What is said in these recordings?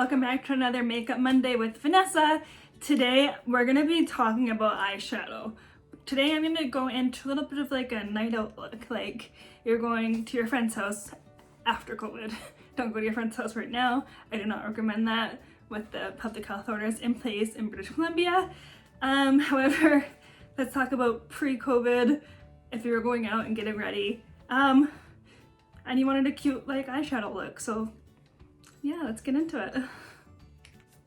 welcome back to another Makeup Monday with Vanessa. Today we're going to be talking about eyeshadow. Today I'm going to go into a little bit of like a night out look, like you're going to your friend's house after COVID. Don't go to your friend's house right now. I do not recommend that with the public health orders in place in British Columbia. However, let's talk about pre-COVID, if you were going out and getting ready. And you wanted a cute like eyeshadow look, so yeah, let's get into it.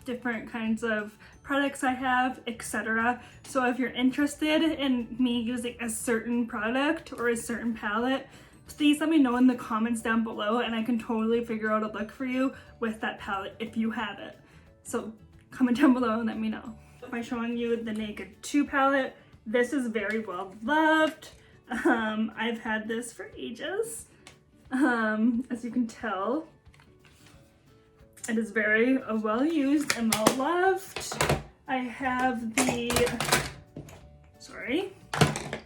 Different kinds of products I have, etc. So if you're interested in me using a certain product or a certain palette, please let me know in the comments down below and I can totally figure out a look for you with that palette if you have it. So comment down below and let me know. By showing you the Naked 2 palette, this is very well loved. I've had this for ages. As you can tell, it is very well used and well loved. I have the,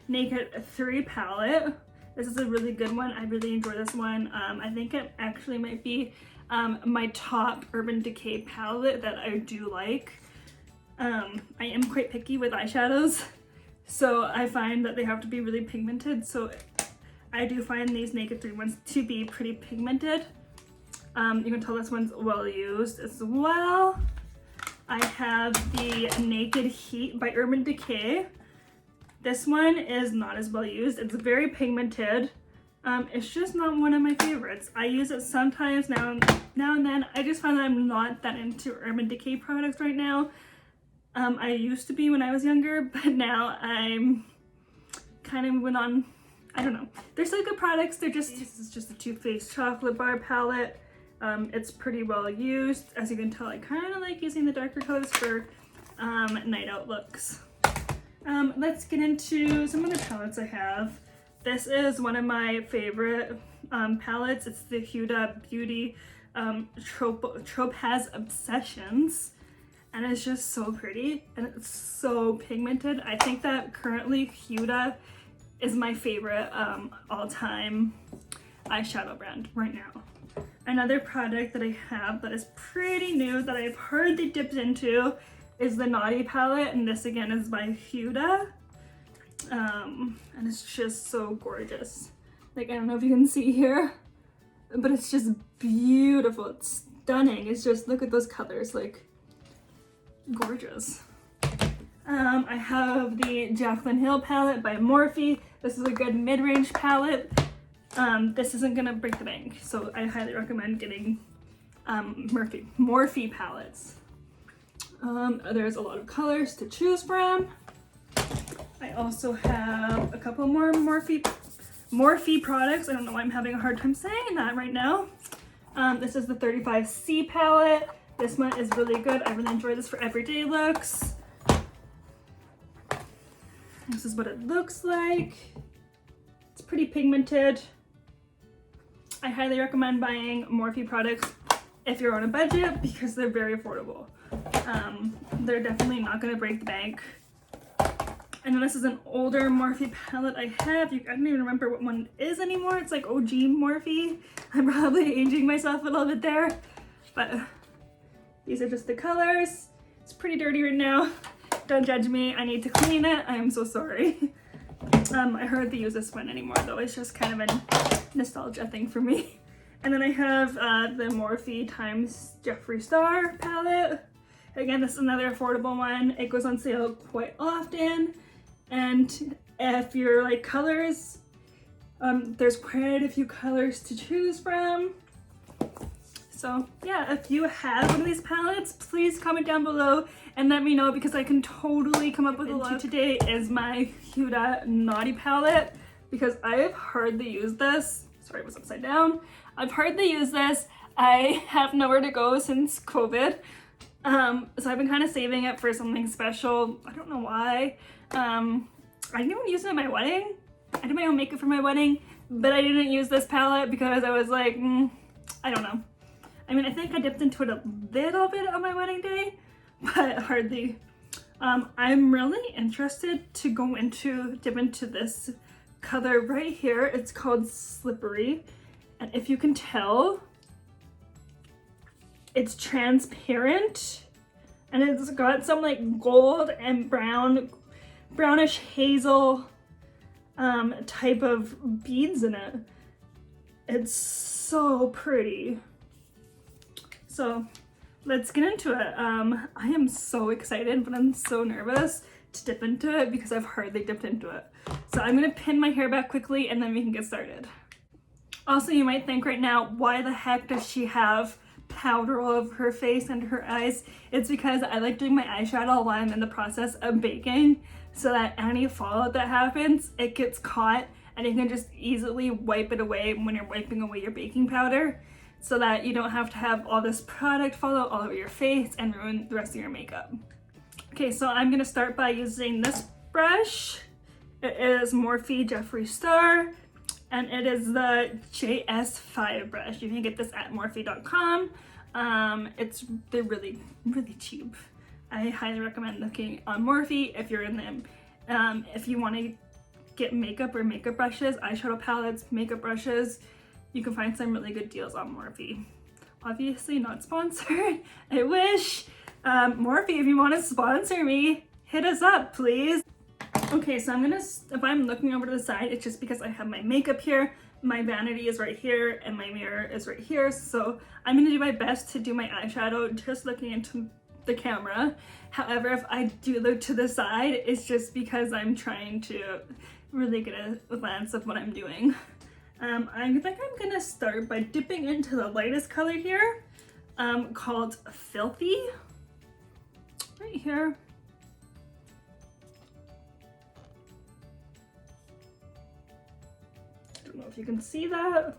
Naked 3 palette. This is a really good one. I really enjoy this one. I think it actually might be my top Urban Decay palette that I do like. I am quite picky with eyeshadows, so I find that they have to be really pigmented. So I do find these Naked 3 ones to be pretty pigmented. You can tell this one's well used as well. I have the Naked Heat by Urban Decay. This one is not as well used. It's very pigmented. It's just not one of my favorites. I use it sometimes now and then. I just find that I'm not that into Urban Decay products right now. I used to be when I was younger, but now I'm kind of moving on. I don't know. They're still good products. This is just a Too Faced chocolate bar palette. It's pretty well used. As you can tell, I kind of like using the darker colors for night out looks. Let's get into some of the palettes I have. This is one of my favorite palettes. It's the Huda Beauty Topaz Obsessions. And it's just so pretty and it's so pigmented. I think that currently Huda is my favorite all-time eyeshadow brand right now. Another product that I have that is pretty new that I've heard they dipped into is the Naughty palette, and this again is by Huda. And it's just so gorgeous. Like, I don't know if you can see here, but it's just beautiful. It's stunning. It's just, look at those colors, like, gorgeous. I have the Jaclyn Hill palette by Morphe. This is a good mid-range palette. This isn't gonna break the bank, so I highly recommend getting Morphe palettes. There's a lot of colors to choose from. I also have a couple more Morphe products. I don't know why I'm having a hard time saying that right now. This is the 35C palette. This one is really good. I really enjoy this for everyday looks. This is what it looks like. It's pretty pigmented. I highly recommend buying Morphe products if you're on a budget because they're very affordable. They're definitely not going to break the bank. And then this is an older Morphe palette I have. I don't even remember what one it is anymore. It's like OG Morphe. I'm probably aging myself a little bit there. But these are just the colors. It's pretty dirty right now. Don't judge me. I need to clean it. I am so sorry. I hardly use this one anymore though. It's just kind of a nostalgia thing for me. And then I have the Morphe times Jeffree Star palette. Again, this is another affordable one. It goes on sale quite often. And if you're like colors, there's quite a few colors to choose from. So yeah, if you have one of these palettes, please comment down below and let me know because I can totally come up with a look. Today is my Huda Naughty palette because I've hardly used this. Sorry, it was upside down. I've hardly used this. I have nowhere to go since COVID. So I've been kind of saving it for something special. I don't know why. I didn't even use it at my wedding. I did my own makeup for my wedding, but I didn't use this palette because I was like, I don't know. I mean, I think I dipped into it a little bit on my wedding day, but hardly. I'm really interested to dip into this color right here. It's called Slippery. And if you can tell, It's transparent and it's got some like gold and brownish hazel type of beads in it. It's so pretty. So let's get into it. I am so excited, but I'm so nervous to dip into it because I've hardly dipped into it. So I'm gonna pin my hair back quickly and then we can get started. Also, you might think right now, why the heck does she have powder all over her face and her eyes? It's because I like doing my eyeshadow while I'm in the process of baking, so that any fallout that happens, it gets caught and you can just easily wipe it away when you're wiping away your baking powder, so that you don't have to have all this product fall out all over your face and ruin the rest of your makeup. Okay, so I'm gonna start by using this brush. It is Morphe Jeffree Star, and it is the JS5 brush. You can get this at morphe.com. They're really, really cheap. I highly recommend looking on Morphe if you're in them. If you want to get makeup or makeup brushes, eyeshadow palettes, makeup brushes, you can find some really good deals on Morphe. Obviously not sponsored. I wish. Morphe, if you want to sponsor me, hit us up, please. Okay, so if I'm looking over to the side, it's just because I have my makeup here, my vanity is right here, and my mirror is right here. So I'm gonna do my best to do my eyeshadow just looking into the camera. However, if I do look to the side, it's just because I'm trying to really get a glance of what I'm doing. I think I'm gonna start by dipping into the lightest color here, called Filthy, right here. I don't know if you can see that.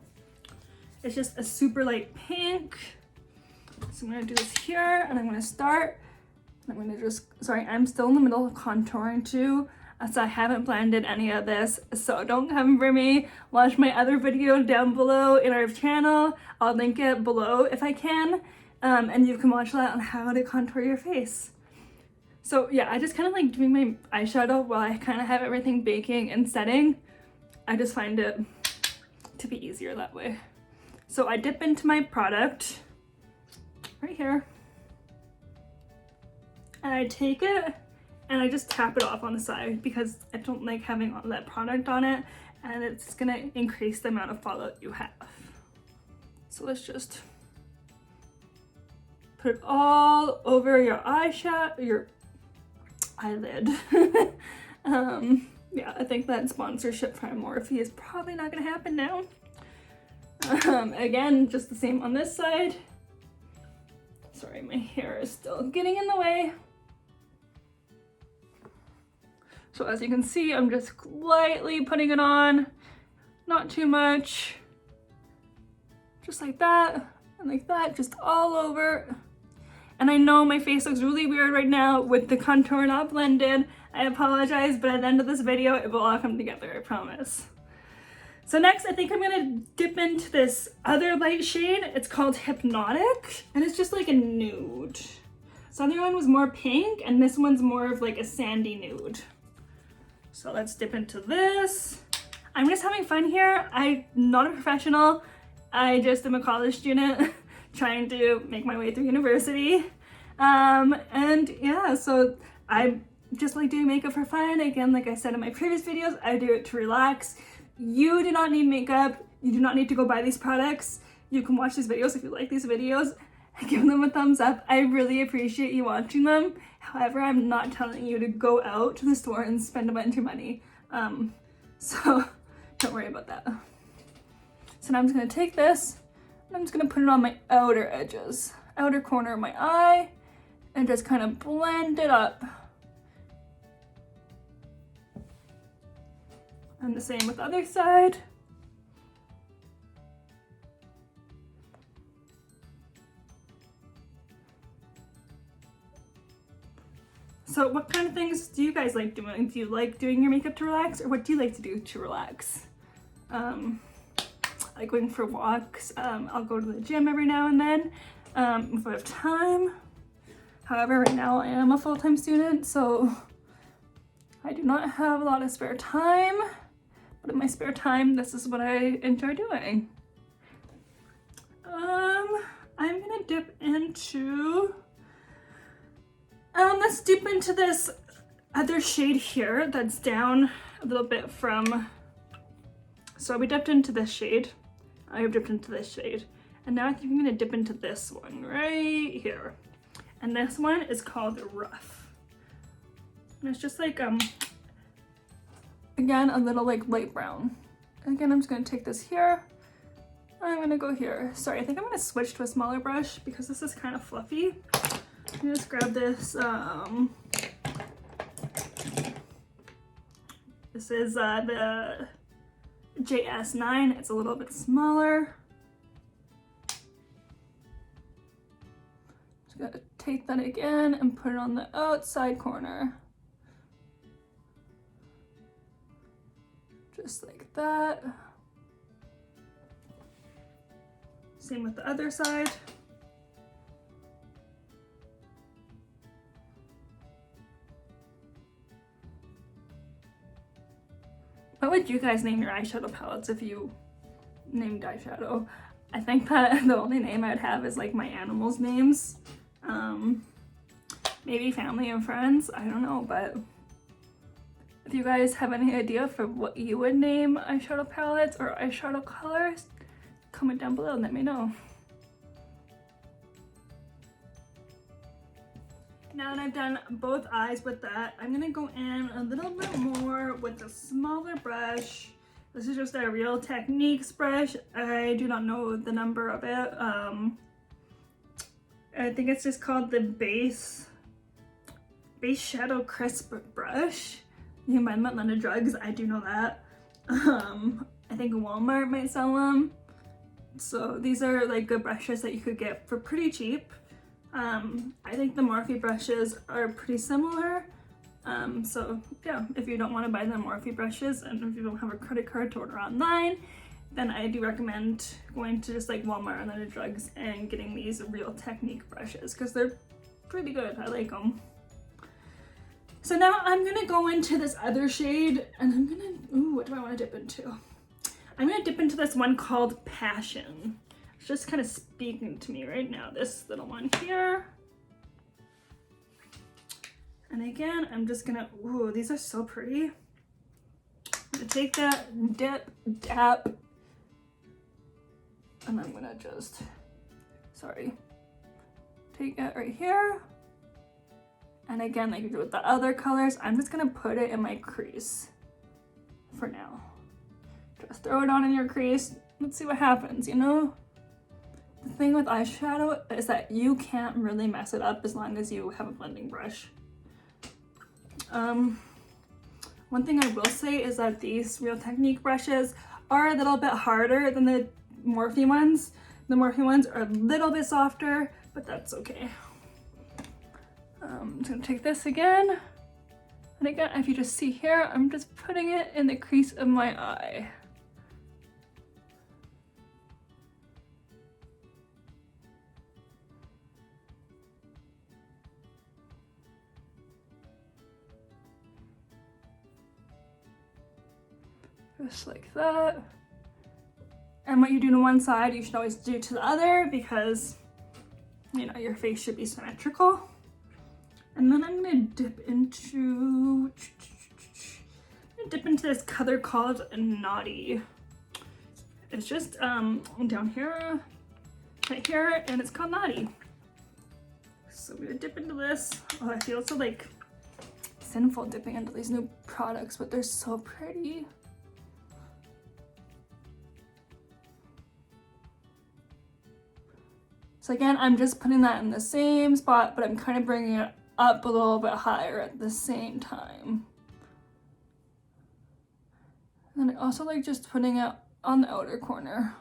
It's just a super light pink. So I'm gonna do this here, and I'm gonna start. I'm gonna sorry, I'm still in the middle of contouring too, so I haven't blended any of this, so don't come for me. Watch my other video down below in our channel. I'll link it below if I can, and you can watch that on how to contour your face. So yeah, I just kind of like doing my eyeshadow while I kind of have everything baking and setting. I just find it to be easier that way. So I dip into my product right here, and I take it and I just tap it off on the side because I don't like having all that product on it, and it's gonna increase the amount of fallout you have. So let's just put it all over your eyeshadow, your eyelid. Yeah, I think that sponsorship from Morphe is probably not gonna happen now. Again, just the same on this side. Sorry, my hair is still getting in the way. So as you can see, I'm just lightly putting it on, not too much. Just like that, and like that, just all over. And I know my face looks really weird right now with the contour not blended. I apologize, but at the end of this video, it will all come together, I promise. So next, I think I'm gonna dip into this other light shade. It's called Hypnotic, and it's just like a nude. So the other one was more pink, and this one's more of like a sandy nude. So let's dip into this. I'm just having fun here. I'm not a professional. I just am a college student trying to make my way through university. And yeah, so I just like doing makeup for fun. Again, like I said in my previous videos, I do it to relax. You do not need makeup. You do not need to go buy these products. You can watch these videos if you like these videos and give them a thumbs up. I really appreciate you watching them. However, I'm not telling you to go out to the store and spend a bunch of money. So don't worry about that. So now I'm just gonna take this and I'm just gonna put it on my outer edges, outer corner of my eye, and just kind of blend it up. And the same with the other side. So what kind of things do you guys like doing? Do you like doing your makeup to relax, or what do you like to do to relax? I like going for walks. I'll go to the gym every now and then if I have time. However, right now I am a full-time student, so I do not have a lot of spare time. But in my spare time, this is what I enjoy doing. I'm gonna dip into, let's dip into this other shade here that's down a little bit from, so we dipped into this shade. I have dipped into this shade. And now I think I'm gonna dip into this one right here. And this one is called Rough. And it's just like, again, a little like light brown. And again, I'm just gonna take this here. I'm gonna go here. Sorry, I think I'm gonna switch to a smaller brush because this is kind of fluffy. I'm gonna just grab this, this is the JS9. It's a little bit smaller. Just gotta take that again and put it on the outside corner. Just like that. Same with the other side. What would you guys name your eyeshadow palettes if you named eyeshadow? I think that the only name I'd have is like my animals' names. Maybe family and friends, I don't know, but if you guys have any idea for what you would name eyeshadow palettes or eyeshadow colors, comment down below and let me know. Now that I've done both eyes with that, I'm gonna go in a little bit more with a smaller brush. This is just a Real Techniques brush. I do not know the number of it. I think it's just called the Base Shadow Crisp brush. You can buy them at London Drugs, I do know that. I think Walmart might sell them. So these are like good brushes that you could get for pretty cheap. I think the Morphe brushes are pretty similar. So yeah, if you don't want to buy the Morphe brushes and if you don't have a credit card to order online, then I do recommend going to just like Walmart or London Drugs and getting these Real Technique brushes because they're pretty good. I like them. So now I'm gonna go into this other shade and I'm gonna, ooh, what do I want to dip into? I'm gonna dip into this one called Passion. It's just kind of speaking to me right now, this little one here. And again, I'm just gonna, ooh, these are so pretty. I'm gonna take that, dip, dab, and I'm gonna just, sorry, take it right here. And again, like you do with the other colors, I'm just gonna put it in my crease for now. Just throw it on in your crease. Let's see what happens, you know? The thing with eyeshadow is that you can't really mess it up as long as you have a blending brush. One thing I will say is that these Real Technique brushes are a little bit harder than the Morphe ones. The Morphe ones are a little bit softer, but that's okay. I'm just gonna take this again. And again, if you just see here, I'm just putting it in the crease of my eye. Just like that. And what you do to one side, you should always do to the other because, you know, your face should be symmetrical. And then I'm gonna dip into this color called Naughty. It's just down here, right here, and it's called Naughty. So we're gonna dip into this. Oh, I feel so like sinful dipping into these new products, but they're so pretty. So again, I'm just putting that in the same spot, but I'm kind of bringing it up a little bit higher at the same time. And then I also like just putting it on the outer corner.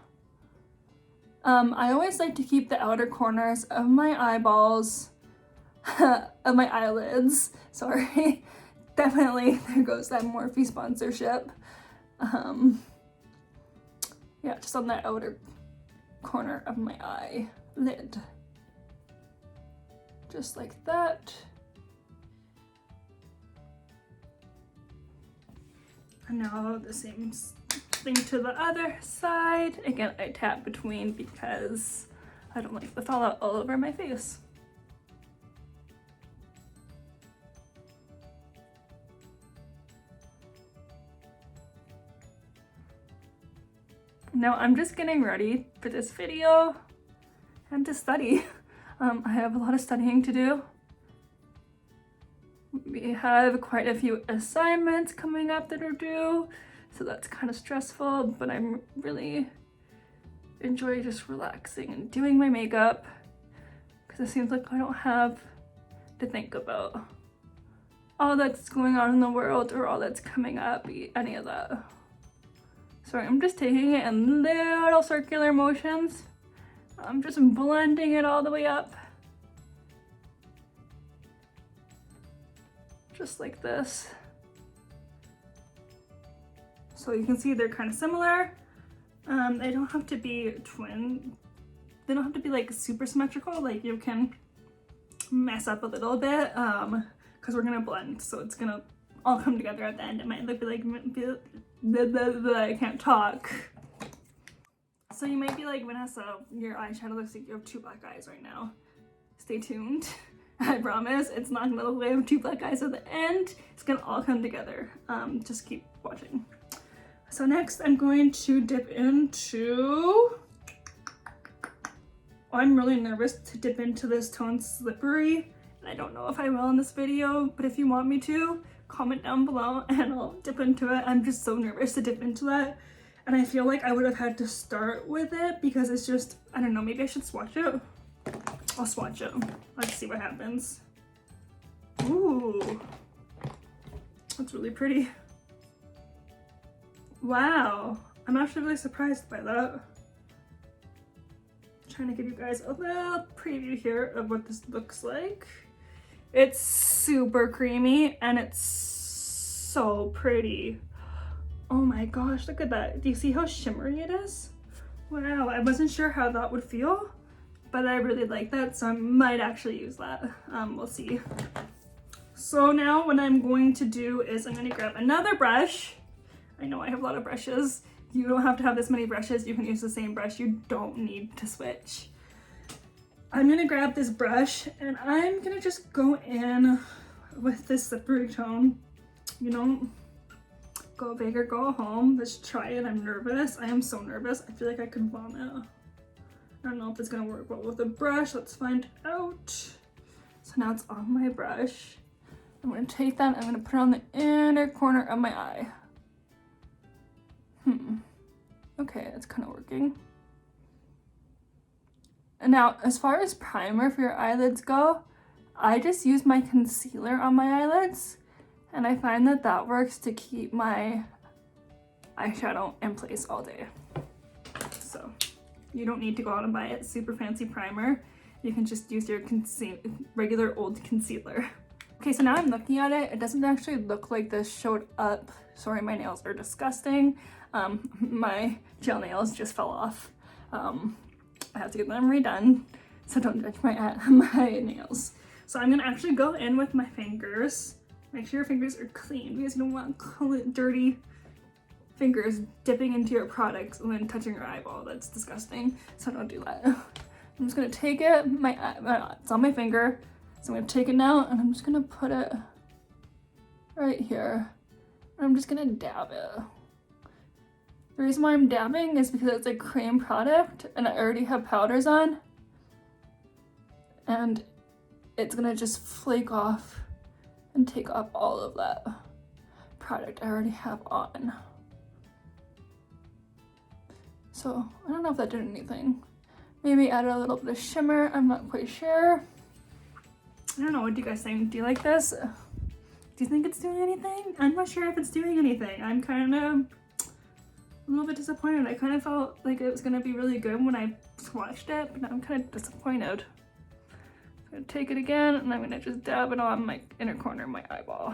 I always like to keep the outer corners of my eyeballs, of my eyelids, sorry. Definitely, there goes that Morphe sponsorship. Yeah, just on that outer corner of my eyelid. Just like that. And now the same thing to the other side. Again, I tap between because I don't like the fallout all over my face. Now I'm just getting ready for this video and to study. I have a lot of studying to do. We have quite a few assignments coming up that are due, so that's kind of stressful, but I'm really enjoy just relaxing and doing my makeup because it seems like I don't have to think about all that's going on in the world or all that's coming up, any of that. So I'm just taking it in little circular motions. I'm just blending it all the way up. Just like this. So you can see they're kind of similar. They don't have to be twin. They don't have to be like super symmetrical. Like you can mess up a little bit because we're gonna blend. So it's gonna all come together at the end. It might look like I can't talk. So you might be like, Vanessa, your eyeshadow looks like you have 2 black eyes right now. Stay tuned. I promise it's not gonna look like I have 2 black eyes at the end. It's gonna all come together. Just keep watching. So next I'm going to dip into, I'm really nervous to dip into this tone Slippery. And I don't know if I will in this video, but if you want me to, comment down below and I'll dip into it. I'm just so nervous to dip into that. And I feel like I would have had to start with it because it's just, I don't know, maybe I should swatch it. I'll swatch it. Let's see what happens. Ooh, that's really pretty. Wow, I'm actually really surprised by that. I'm trying to give you guys a little preview here of what this looks like. It's super creamy and it's so pretty. Oh my gosh, look at that. Do you see how shimmery it is? Wow, I wasn't sure how that would feel, but I really like that, so I might actually use that. We'll see. So now what I'm going to do is I'm going to grab another brush. I know I have a lot of brushes. You don't have to have this many brushes. You can use the same brush. You don't need to switch. I'm gonna grab this brush and I'm gonna just go in with this slippery tone. You know, go big or go home. Let's try it. I'm nervous. I am so nervous. I feel like I could vomit. I don't know if it's gonna work well with a brush. Let's find out. So now it's on my brush. I'm gonna take that. I'm gonna put it on the inner corner of my eye. Okay, it's kind of working. And now, as far as primer for your eyelids go, I just use my concealer on my eyelids, and I find that that works to keep my eyeshadow in place all day. So, you don't need to go out and buy a super fancy primer. You can just use your regular old concealer. Okay, so now I'm looking at it. It doesn't actually look like this showed up. Sorry, my nails are disgusting. My gel nails just fell off. I have to get them redone, so don't judge my nails. So I'm gonna actually go in with my fingers. Make sure your fingers are clean because you don't want dirty fingers dipping into your products and then touching your eyeball. That's disgusting, so don't do that. I'm just gonna take it, it's on my finger, so I'm gonna take it now and I'm just gonna put it right here. I'm just gonna dab it. The reason why I'm dabbing is because it's a cream product and I already have powders on. And it's gonna just flake off and take off all of that product I already have on. So I don't know if that did anything. Maybe add a little bit of shimmer, I'm not quite sure. I don't know, what do you guys think? Do you like this? Do you think it's doing anything? I'm not sure if it's doing anything. I'm kind of a little bit disappointed. I kind of felt like it was gonna be really good when I swatched it, but now I'm kind of disappointed. I'm gonna take it again and I'm gonna just dab it on my inner corner of my eyeball.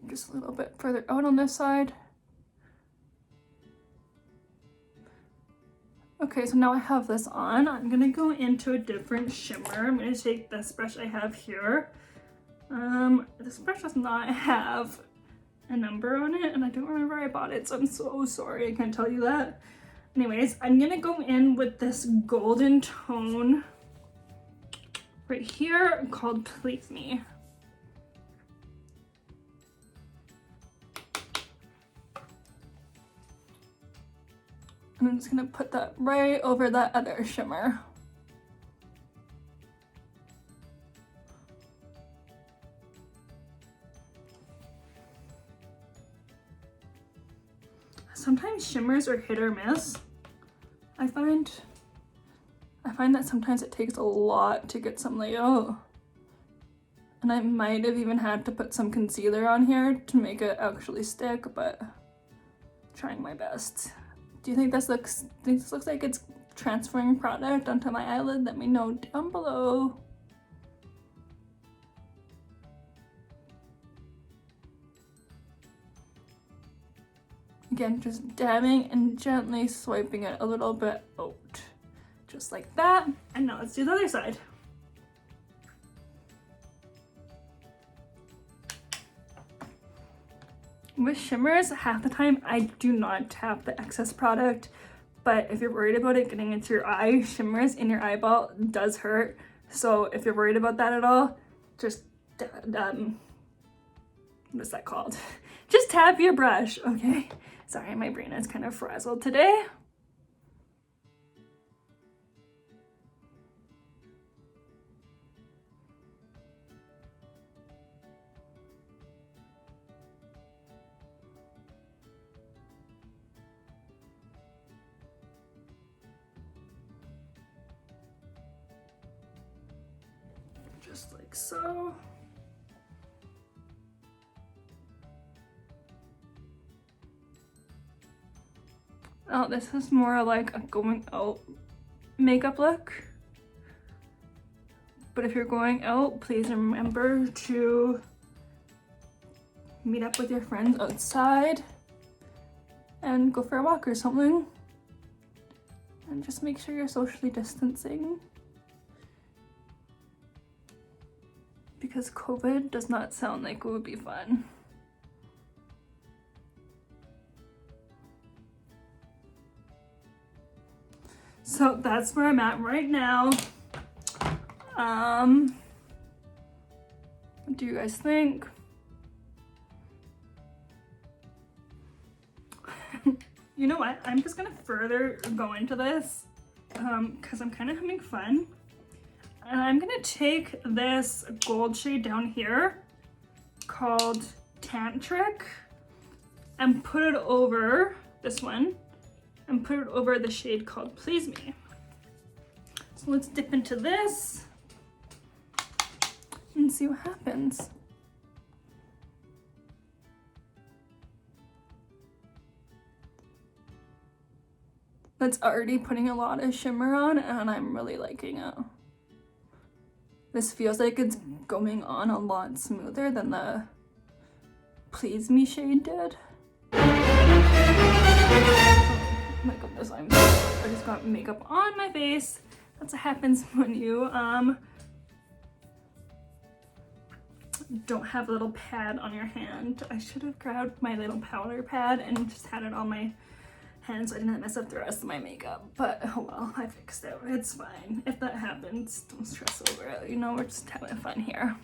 Just a little bit further out on this side. Okay, so now I have this on. I'm gonna go into a different shimmer. I'm gonna take this brush I have here This brush does not have a number on it, and I don't remember I bought it, so I'm so sorry I can't tell you that. Anyways, I'm gonna go in with this golden tone right here called Please Me. And I'm just gonna put that right over that other shimmer. Sometimes shimmers are hit or miss. I find that sometimes it takes a lot to get some layout. And I might have even had to put some concealer on here to make it actually stick, but trying my best. Do you think this looks like it's transferring product onto my eyelid? Let me know down below. Again, just dabbing and gently swiping it a little bit out. Just like that. And now let's do the other side. With shimmers, half the time I do not tap the excess product, but if you're worried about it getting into your eye, shimmers in your eyeball does hurt. So if you're worried about that at all, just, what's that called? Just tap your brush, okay? Sorry, my brain is kind of frazzled today. Just like so. Oh, this is more like a going out makeup look. But if you're going out, please remember to meet up with your friends outside and go for a walk or something. And just make sure you're socially distancing. Because COVID does not sound like it would be fun. So that's where I'm at right now. What do you guys think? You know what? I'm just gonna further go into this because I'm kind of having fun. And I'm gonna take this gold shade down here called Tantric and put it over this one and put it over the shade called Please Me. So let's dip into this and see what happens. That's already putting a lot of shimmer on and I'm really liking it. This feels like it's going on a lot smoother than the Please Me shade did. Oh my goodness, I just got makeup on my face. That's what happens when you don't have a little pad on your hand. I should have grabbed my little powder pad and just had it on my hand so I didn't mess up the rest of my makeup. But oh well, I fixed it. It's fine. If that happens, don't stress over it. You know, we're just having fun here.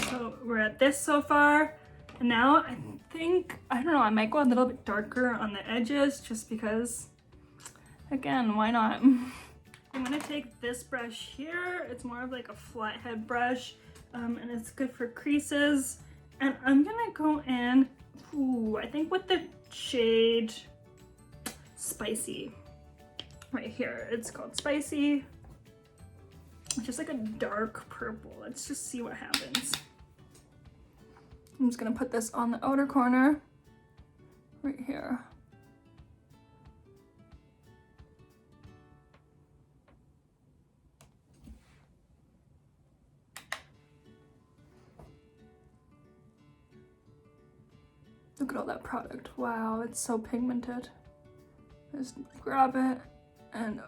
So we're at this so far, and now I think, I don't know, I might go a little bit darker on the edges just because, again, why not? I'm gonna take this brush here. It's more of like a flathead brush, and it's good for creases. And I'm gonna go in, I think with the shade Spicy. Right here, it's called Spicy. It's just like a dark purple. Let's just see what happens. I'm just gonna put this on the outer corner right here. Look at all that product. Wow, it's so pigmented. Just grab it and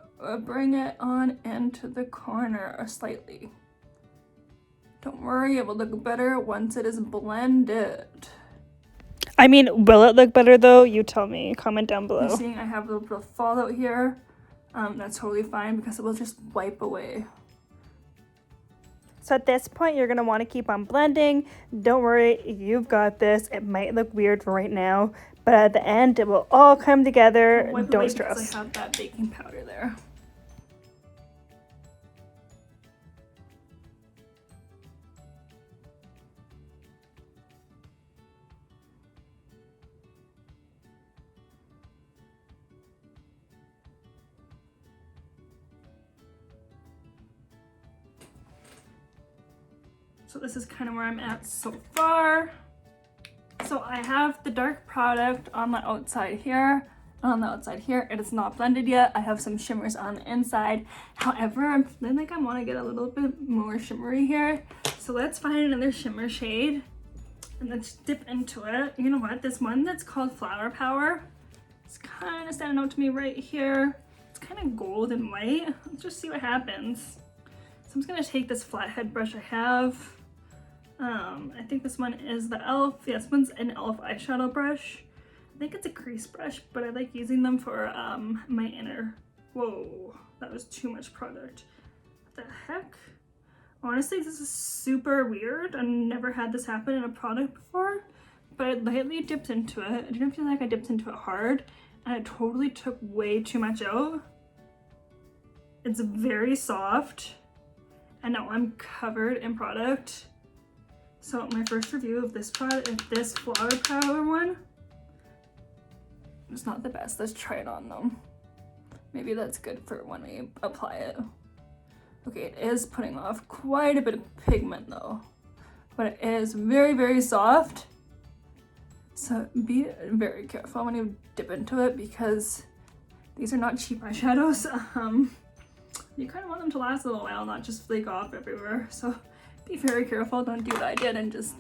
bring it on into the corner slightly. Don't worry, it will look better once it is blended. I mean, will it look better though? You tell me. Comment down below. You're seeing I have a little bit of fallout here. That's totally fine because it will just wipe away. So at this point, you're going to want to keep on blending. Don't worry, you've got this. It might look weird right now, but at the end, it will all come together. Don't stress. Because I have that baking powder there. So this is kind of where I'm at so far. So I have the dark product on the outside here. On the outside here, it is not blended yet. I have some shimmers on the inside. However, I'm feeling like I want to get a little bit more shimmery here. So let's find another shimmer shade and let's dip into it. You know what? This one that's called Flower Power, it's kind of standing out to me right here. It's kind of gold and white. Let's just see what happens. So I'm just gonna take this flathead brush I have. I think this one is the e.l.f. Yeah, this one's an e.l.f. eyeshadow brush. I think it's a crease brush, but I like using them for my inner. Whoa, that was too much product. What the heck? Honestly, this is super weird. I've never had this happen in a product before, but I lightly dipped into it. I didn't feel like I dipped into it hard, and it totally took way too much out. It's very soft, and now I'm covered in product. So my first review of this product is this Flower Power one. It's not the best. Let's try it on though. Maybe that's good for when we apply it. Okay, it is putting off quite a bit of pigment though, but it is very, very soft. So be very careful when you dip into it because these are not cheap eyeshadows. You kind of want them to last a little while, not just flake off everywhere. So be very careful. Don't do what I did and just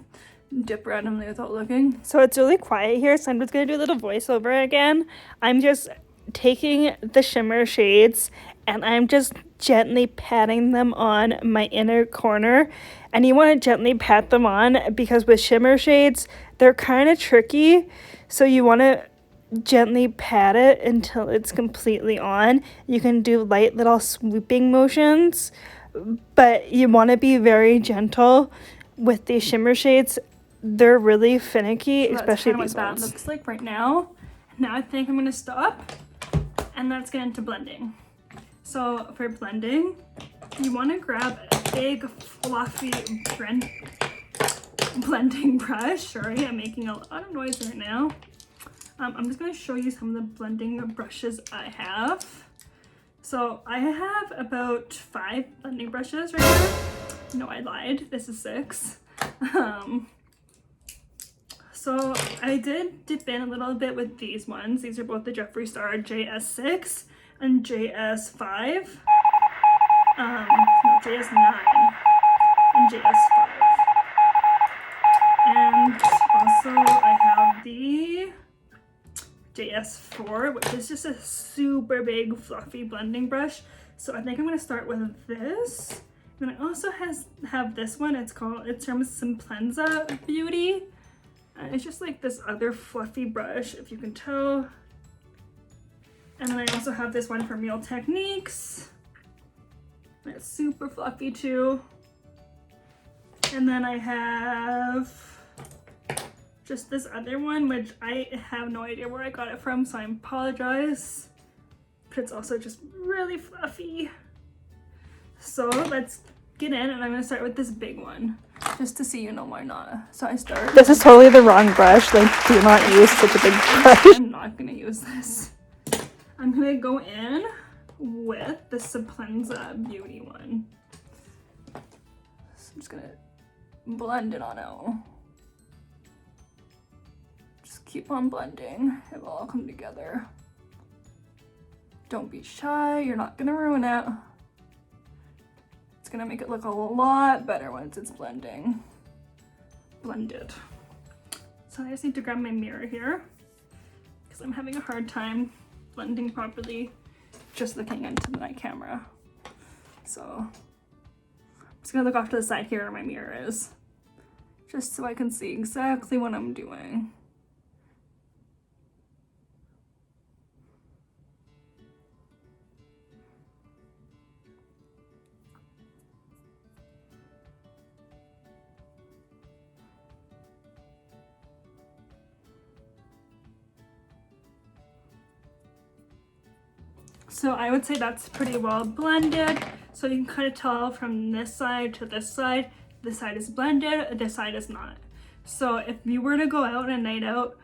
dip randomly without looking. So it's really quiet here, so I'm just going to do a little voiceover again. I'm just taking the shimmer shades and I'm just gently patting them on my inner corner. And you want to gently pat them on because with shimmer shades, they're kind of tricky. So you want to gently pat it until it's completely on. You can do light little swooping motions, but you want to be very gentle with these shimmer shades. They're really finicky, so especially that's these what ones. that looks like right now. Now I think I'm going to stop and let's get into blending. So for blending, you want to grab a big fluffy blending brush. Sorry, I'm making a lot of noise right now. I'm just going to show you some of the blending brushes I have. So I have about 5 blending brushes right here. No, I lied. This is 6. So I did dip in a little bit with these ones. These are both the Jeffree Star JS6 and JS5. No, JS9 and JS5. And also I have the JS4, which is just a super big fluffy blending brush. So I think I'm going to start with this. And I also have this one. It's from Simplenza Beauty. It's just like this other fluffy brush, if you can tell. And then I also have this one from Real Techniques. It's super fluffy too. And then I have just this other one, which I have no idea where I got it from, so I apologize. But it's also just really fluffy. So let's get in, and I'm gonna start with this big one, just to see, you know, why not. So I start. This is totally the wrong brush. Like, do not use such a big brush. I'm not gonna use this. I'm gonna go in with the Simplenza Beauty one. just gonna blend it on out. Just keep on blending. It will all come together. Don't be shy, you're not gonna ruin it. It's gonna make it look a lot better once it's blended. So I just need to grab my mirror here because I'm having a hard time blending properly just looking into my camera. So I'm just gonna look off to the side here where my mirror is, just so I can see exactly what I'm doing. So I would say that's pretty well blended. So you can kind of tell from this side to this side is blended, this side is not. So if you were to go out on a night out,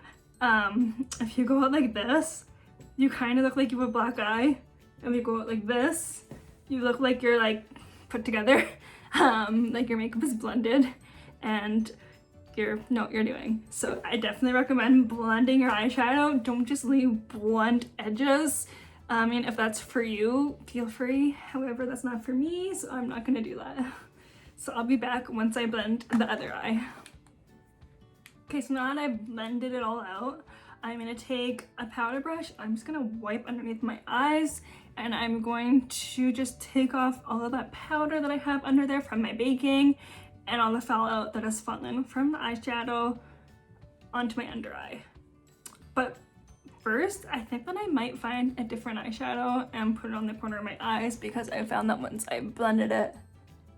if you go out like this, you kind of look like you have a black eye. If you go out like this, you look like you're like put together, like your makeup is blended and you know what you're doing. So I definitely recommend blending your eyeshadow. Don't just leave blunt edges. I mean, if that's for you, feel free. However, that's not for me, so I'm not gonna do that. So I'll be back once I blend the other eye. Okay, so now that I've blended it all out, I'm gonna take a powder brush. I'm just gonna wipe underneath my eyes, and I'm going to just take off all of that powder that I have under there from my baking and all the fallout that has fallen from the eyeshadow onto my under eye. But first, I think that I might find a different eyeshadow and put it on the corner of my eyes because I found that once I blended it,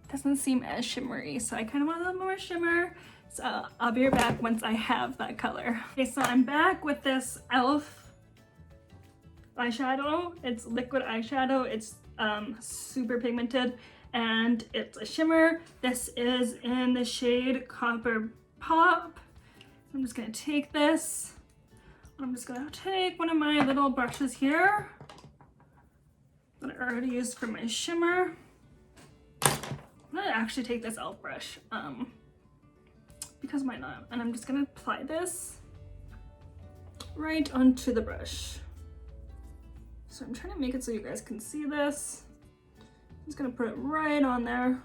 it doesn't seem as shimmery. So I kind of want a little more shimmer. So I'll be right back once I have that color. Okay, so I'm back with this e.l.f. eyeshadow. It's liquid eyeshadow. It's super pigmented and it's a shimmer. This is in the shade Copper Pop. I'm just gonna take this. I'm just gonna take one of my little brushes here that I already used for my shimmer. I'm gonna actually take this e.l.f. brush, because why not? And I'm just gonna apply this right onto the brush. So I'm trying to make it so you guys can see this. I'm just gonna put it right on there.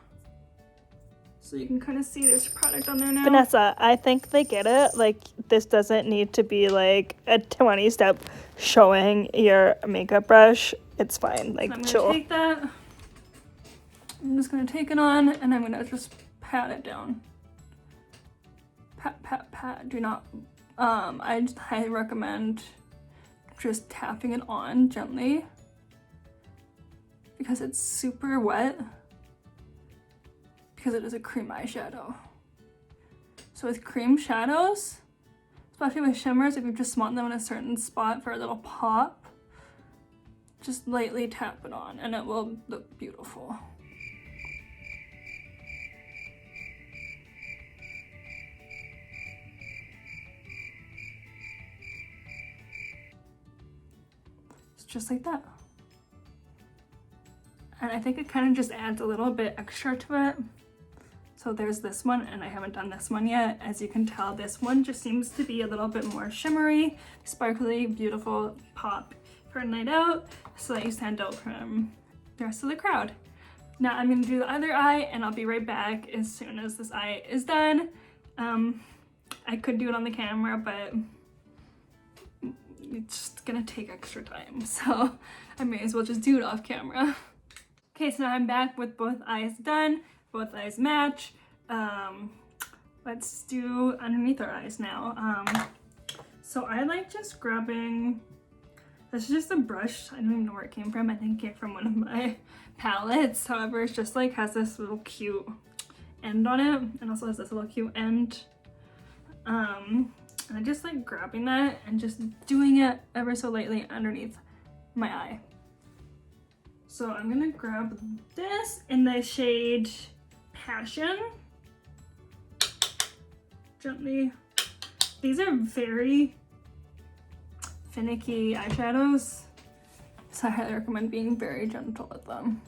So you can kind of see there's product on there now. Vanessa, I think they get it. Like, this doesn't need to be like a 20-step showing your makeup brush. It's fine. Like, so I'm chill. gonna take that. I'm just gonna take it on and I'm gonna just pat it down. Pat, pat, pat. Do not. I just highly recommend just tapping it on gently because it's super wet. Because it is a cream eyeshadow. So with cream shadows, especially with shimmers, if you just want them in a certain spot for a little pop, just lightly tap it on and it will look beautiful. It's just like that. And I think it kind of just adds a little bit extra to it. So there's this one, and I haven't done this one yet. As you can tell, this one just seems to be a little bit more shimmery, sparkly, beautiful pop for a night out, so that you stand out from the rest of the crowd. Now I'm gonna do the other eye, and I'll be right back as soon as this eye is done. I could do it on the camera, but it's just gonna take extra time, so I may as well just do it off camera. Okay, so now I'm back with both eyes done. Both eyes match. Let's do underneath our eyes now. So I like just grabbing, this is just a brush. I don't even know where it came from. I think it came from one of my palettes. However, it's just like has this little cute end on it and also has this little cute end. And I just like grabbing that and just doing it ever so lightly underneath my eye. So I'm gonna grab this in the shade Passion. Gently. These are very finicky eyeshadows, so I highly recommend being very gentle with them.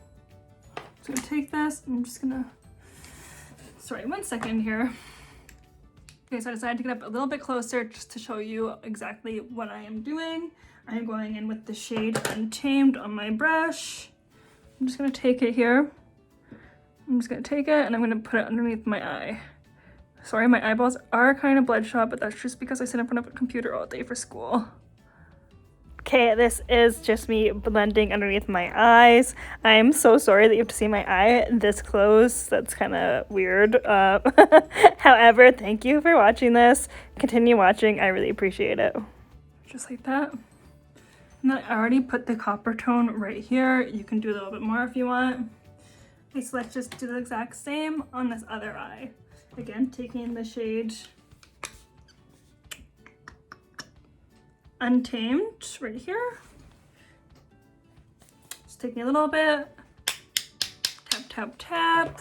So I'm gonna take this, I'm just gonna Sorry, 1 second here. Okay, so I decided to get up a little bit closer just to show you exactly what I am doing. I'm going in with the shade Untamed on my brush. I'm just gonna take it here. I'm just gonna take it and I'm gonna put it underneath my eye. Sorry, my eyeballs are kind of bloodshot, but that's just because I sit in front of a computer all day for school. Okay, this is just me blending underneath my eyes. I'm so sorry that you have to see my eye this close. That's kind of weird. However, thank you for watching this. Continue watching. I really appreciate it. Just like that. And then I already put the copper tone right here. You can do a little bit more if you want. Okay, so let's just do the exact same on this other eye. Again, taking the shade Untamed right here. Just taking a little bit, tap, tap, tap.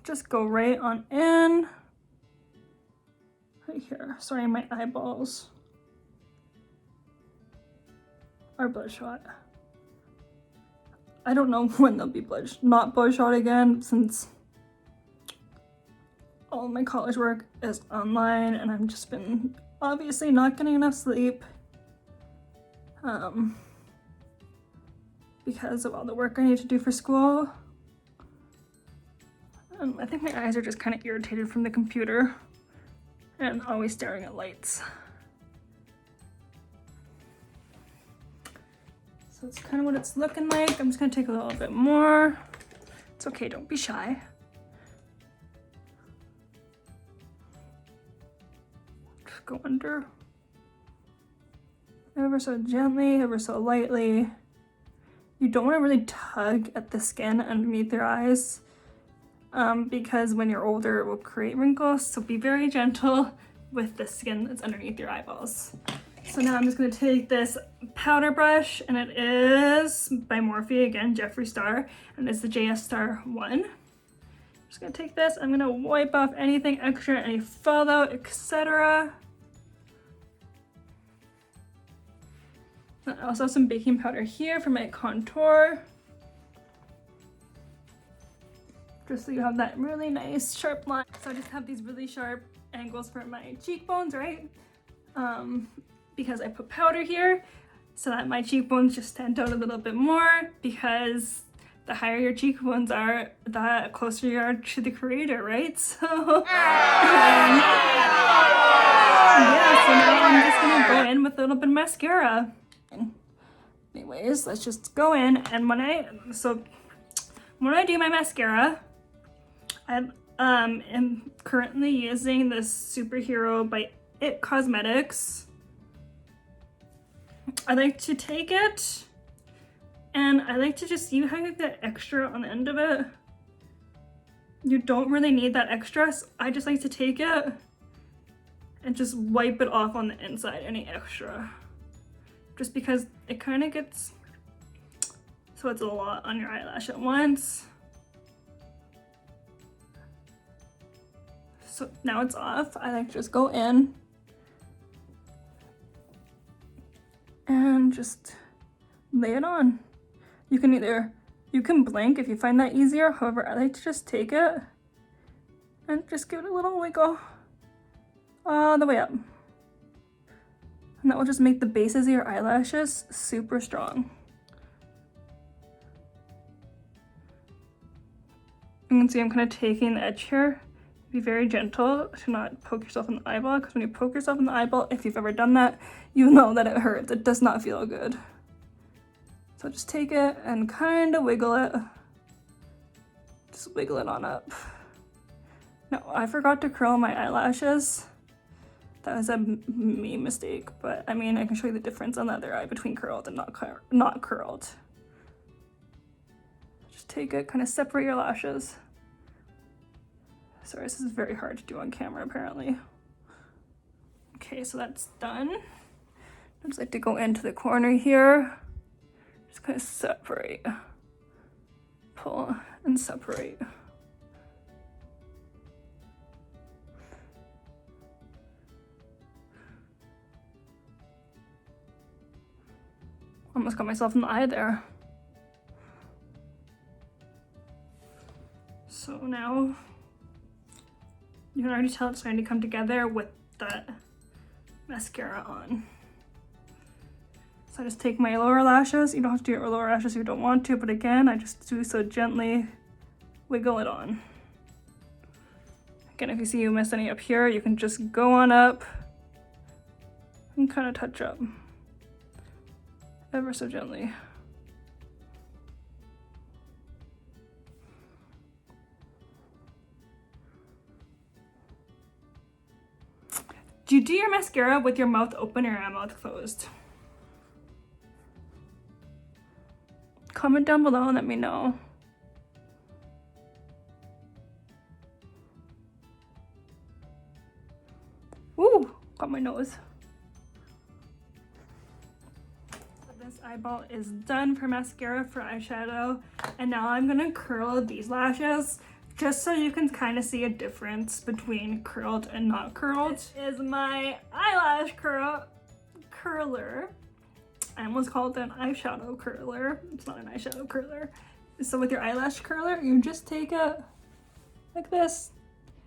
Just go right on in. Right here. Sorry, my eyeballs are bloodshot. I don't know when they'll be not bloodshot again, since all of my college work is online and I've just been obviously not getting enough sleep because of all the work I need to do for school. I think my eyes are just kind of irritated from the computer and always staring at lights. So that's kind of what it's looking like. I'm just gonna take a little bit more. It's okay, don't be shy. Just go under. Ever so gently, ever so lightly. You don't want to really tug at the skin underneath your eyes because when you're older it will create wrinkles, so be very gentle with the skin that's underneath your eyeballs. So now I'm just going to take this powder brush, and it is by Morphe, again, Jeffree Star, and it's the JS Star 1. Just going to take this, I'm going to wipe off anything extra, any fallout, etc. I also have some baking powder here for my contour. Just so you have that really nice sharp line. So I just have these really sharp angles for my cheekbones, right? Because I put powder here so that my cheekbones just stand out a little bit more, because the higher your cheekbones are, the closer you are to the creator, right? So yeah, so now I'm just gonna go in with a little bit of mascara. Anyways, let's just go in, and when I do my mascara, I am currently using this Superhero by It Cosmetics. I like to take it, and I like to just, you have that extra on the end of it. You don't really need that extra, so I just like to take it and just wipe it off on the inside, any extra. Just because it kind of gets, so it's a lot on your eyelash at once. So now it's off. I like to just go in and just lay it on. You can blink if you find that easier. However, I like to just take it and just give it a little wiggle all the way up. And that will just make the bases of your eyelashes super strong. You can see I'm kind of taking the edge here. Be very gentle to not poke yourself in the eyeball, because when you poke yourself in the eyeball, if you've ever done that, you know that it hurts. It does not feel good. So just take it and kind of wiggle it. Just wiggle it on up. Now, I forgot to curl my eyelashes. That was a me mistake, but I mean, I can show you the difference on the other eye between curled and not curled. Just take it, kind of separate your lashes. Sorry, this is very hard to do on camera, apparently. Okay, so that's done. I just like to go into the corner here. Just kind of separate. Pull and separate. Almost got myself in the eye there. So now You can already tell it's starting to come together with that mascara on. So I just take my lower lashes. You don't have to do your lower lashes if you don't want to, but again, I just do so gently wiggle it on. Again, if you see you miss any up here, you can just go on up and kind of touch up ever so gently. Do you do your mascara with your mouth open or your mouth closed? Comment down below and let me know. Ooh, got my nose. This eyeball is done for mascara, for eyeshadow, and now I'm gonna curl these lashes just so you can kind of see a difference between curled and not curled. This is my eyelash curler. I almost called it an eyeshadow curler. It's not an eyeshadow curler. So with your eyelash curler, you just take it like this.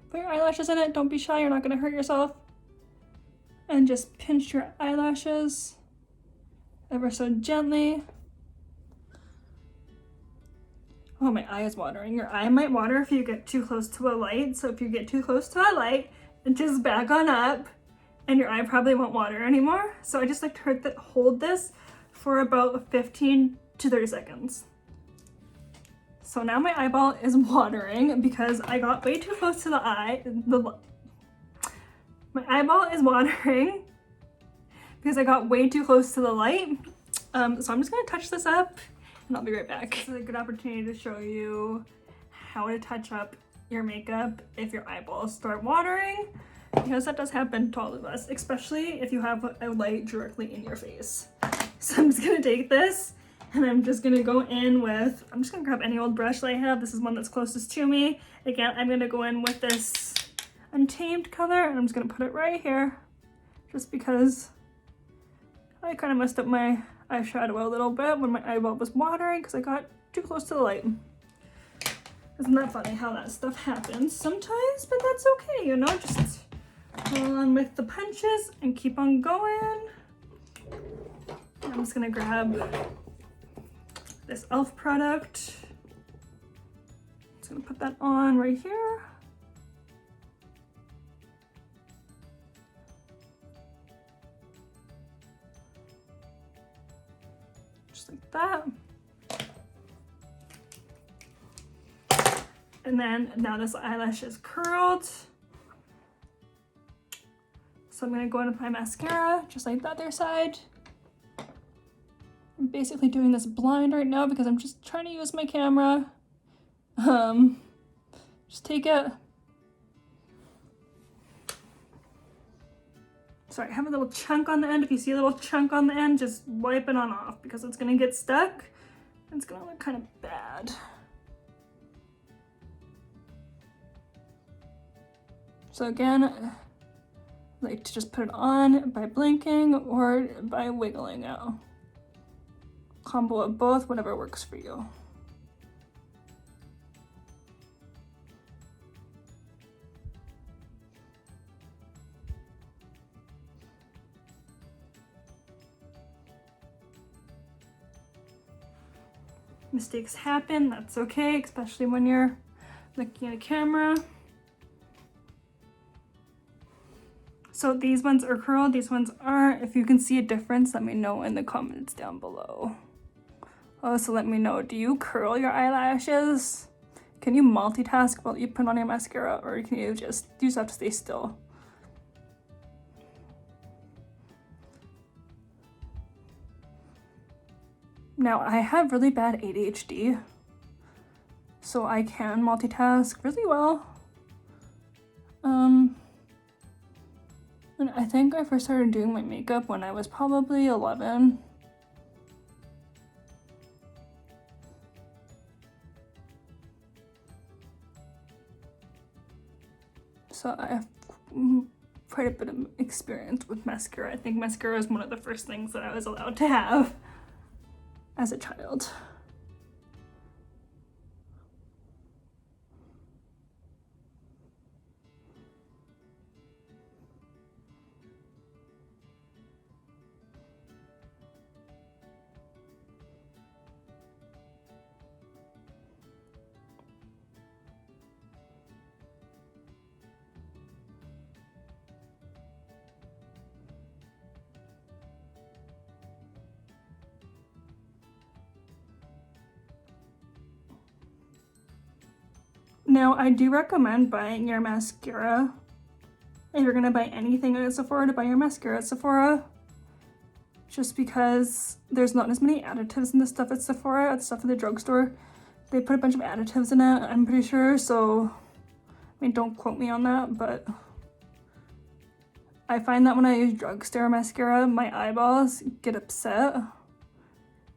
Put your eyelashes in it. Don't be shy, you're not gonna hurt yourself. And just pinch your eyelashes ever so gently. Oh, my eye is watering. Your eye might water if you get too close to a light. So if you get too close to a light, just back on up and your eye probably won't water anymore. So I just like to hold this for about 15 to 30 seconds. So now my eyeball is watering because I got way too close to the eye. My eyeball is watering because I got way too close to the light. So I'm just gonna touch this up and I'll be right back. This is a good opportunity to show you how to touch up your makeup if your eyeballs start watering, because that does happen to all of us, especially if you have a light directly in your face. So I'm just gonna take this and I'm just gonna go in with, I'm just gonna grab any old brush that I have. This is one that's closest to me. Again, I'm gonna go in with this Untamed color and I'm just gonna put it right here just because I kind of messed up my eyeshadow a little bit when my eyeball was watering because I got too close to the light. Isn't that funny how that stuff happens sometimes? But that's okay, you know, just roll on with the punches and keep on going. I'm just gonna grab this e.l.f. product. Just gonna put that on right here. Like that. And then now this eyelash is curled. So I'm gonna go in with my mascara, just like the other side. I'm basically doing this blind right now because I'm just trying to use my camera. Just take it. Sorry, I have a little chunk on the end. If you see a little chunk on the end, just wipe it on off because it's gonna get stuck and it's gonna look kind of bad. So again, I like to just put it on by blinking or by wiggling out. Combo of both, whatever works for you. Mistakes happen, that's okay, especially when you're looking at a camera. So these ones are curled, these ones aren't. If you can see a difference, let me know in the comments down below. Also, let me know, do you curl your eyelashes? Can you multitask while you put on your mascara, or can you just have to stay still? Now, I have really bad ADHD, so I can multitask really well. And I think I first started doing my makeup when I was probably 11. So I have quite a bit of experience with mascara. I think mascara is one of the first things that I was allowed to have as a child. Now, I do recommend buying your mascara. If you're gonna buy anything at Sephora, to buy your mascara at Sephora. Just because there's not as many additives in the stuff at Sephora, the stuff in the drugstore. They put a bunch of additives in it, I'm pretty sure, so, I mean, don't quote me on that, but I find that when I use drugstore mascara, my eyeballs get upset.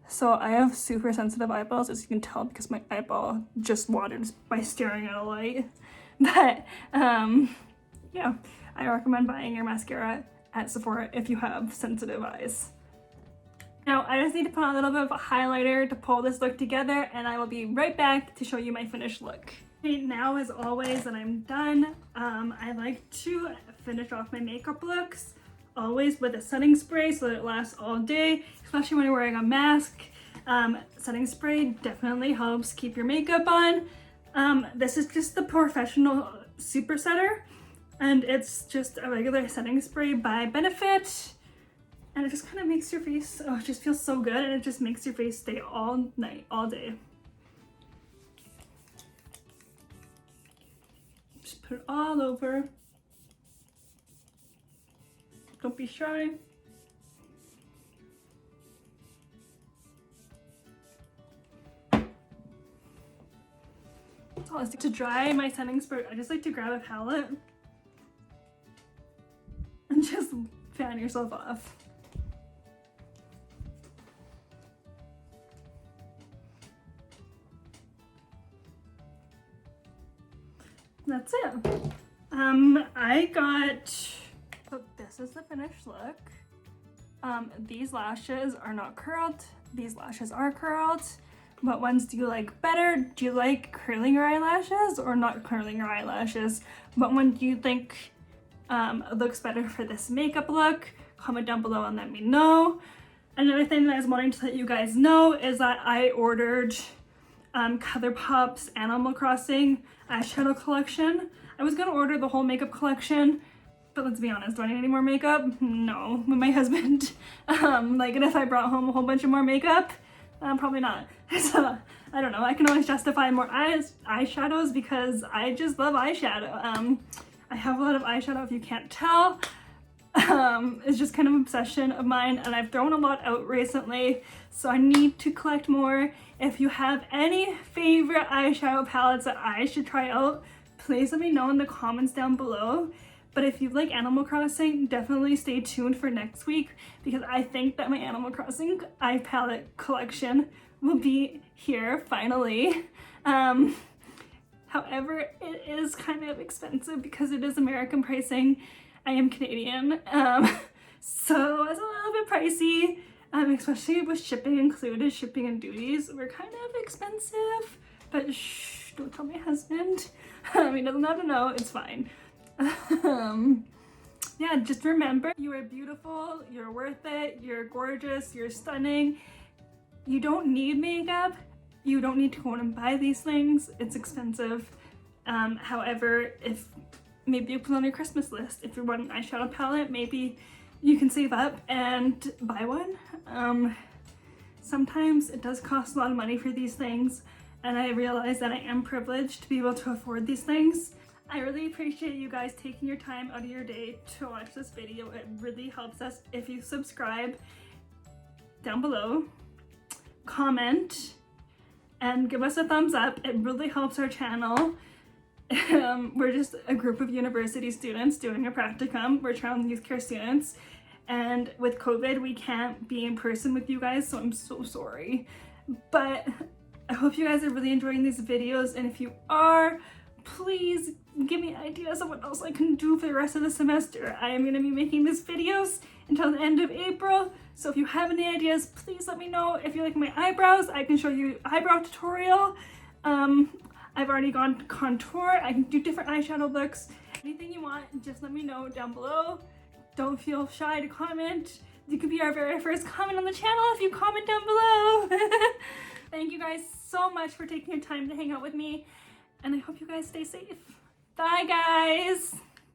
So I have super sensitive eyeballs, as you can tell, because my eyeball just waters by staring at a light. But yeah, I recommend buying your mascara at Sephora if you have sensitive eyes. Now I just need to put on a little bit of a highlighter to pull this look together, and I will be right back to show you my finished look. Okay, now as always that I'm done, I like to finish off my makeup looks always with a setting spray so that it lasts all day, especially when you're wearing a mask. Setting spray definitely helps keep your makeup on. This is just the Professional Super Setter, and it's just a regular setting spray by Benefit, and it just kind of makes your face, oh, it just feels so good, and it just makes your face stay all night, all day. Just put it all over. Don't be shy. Oh, to dry my setting spray, I just like to grab a palette and just fan yourself off. That's it. I got, so this is the finished look. These lashes are not curled. These lashes are curled. What ones do you like better? Do you like curling your eyelashes or not curling your eyelashes? What one do you think looks better for this makeup look? Comment down below and let me know. Another thing that I was wanting to let you guys know is that I ordered Colourpop's Animal Crossing eyeshadow collection. I was gonna order the whole makeup collection, but let's be honest, do I need any more makeup? No, with my husband. Like, and if I brought home a whole bunch of more makeup, probably not. So, I don't know, I can always justify more eyeshadows because I just love eyeshadow. I have a lot of eyeshadow if you can't tell. It's just kind of an obsession of mine, and I've thrown a lot out recently, so I need to collect more. If you have any favorite eyeshadow palettes that I should try out, please let me know in the comments down below. But if you like Animal Crossing, definitely stay tuned for next week, because I think that my Animal Crossing eye palette collection will be here finally. However, it is kind of expensive because it is American pricing. I am Canadian, so it's a little bit pricey, especially with shipping included. Shipping and duties were kind of expensive, but shh, don't tell my husband. He doesn't have to know, it's fine. Yeah, just remember, you are beautiful, you're worth it, you're gorgeous, you're stunning. You don't need makeup. You don't need to go out and buy these things. It's expensive. However, if maybe you put on your Christmas list, if you want an eyeshadow palette, maybe you can save up and buy one. Sometimes it does cost a lot of money for these things, and I realize that I am privileged to be able to afford these things. I really appreciate you guys taking your time out of your day to watch this video. It really helps us if you subscribe down below, comment, and give us a thumbs up. It really helps our channel. We're just a group of university students doing a practicum. We're child youth care students, and with COVID we can't be in person with you guys, so I'm so sorry. But I hope you guys are really enjoying these videos, and if you are, please give me ideas of what else I can do for the rest of the semester. I am going to be making these videos until the end of April, so if you have any ideas, please let me know. If you like my eyebrows, I can show you eyebrow tutorial. I've already gone to contour. I can do different eyeshadow looks. Anything you want, just let me know down below. Don't feel shy to comment. You could be our very first comment on the channel if you comment down below. Thank you guys so much for taking your time to hang out with me, and I hope you guys stay safe. Bye guys!